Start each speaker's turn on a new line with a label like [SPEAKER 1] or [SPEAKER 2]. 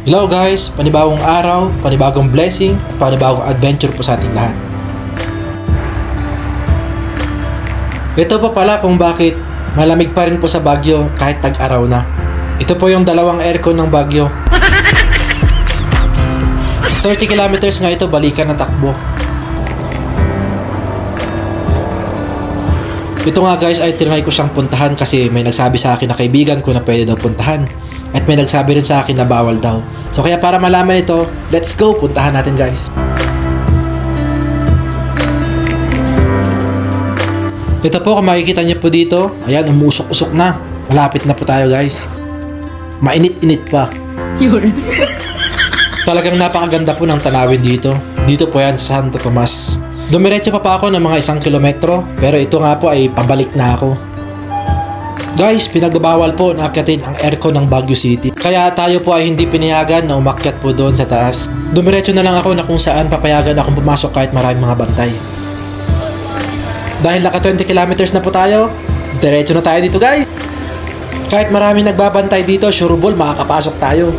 [SPEAKER 1] Hello guys, panibagong araw, panibagong blessing, at panibagong adventure po sa ating lahat. Ito po pala kung bakit malamig pa rin po sa Baguio kahit tag-araw na. Ito po yung dalawang aircon ng Baguio. 30 kilometers nga ito, balikan ng takbo. Ito nga guys ay tinry ko siyang puntahan kasi may nagsabi sa akin na kaibigan ko na pwede daw puntahan. At may nagsabi rin sa akin na bawal daw. So kaya para malaman ito, let's go! Puntahan natin guys. Ito po kung makikita niyo po dito, ayan umuusok-usok na. Malapit na po tayo guys. Mainit-init pa. Talagang napakaganda po ng tanawin dito. Dito po yan sa Santo Tomas. Dumiretso pa ako ng mga 1 kilometro, pero ito nga po ay pabalik na ako. Guys, pinagbabawal po na akyatin ang aircon ng Baguio City. Kaya tayo po ay hindi pinayagan na umakyat po doon sa taas. Dumiretso na lang ako na kung saan papayagan akong pumasok kahit maraming mga bantay. Dahil naka 20 kilometers na po tayo, diretso na tayo dito guys. Kahit maraming nagbabantay dito, sure ball makakapasok tayo.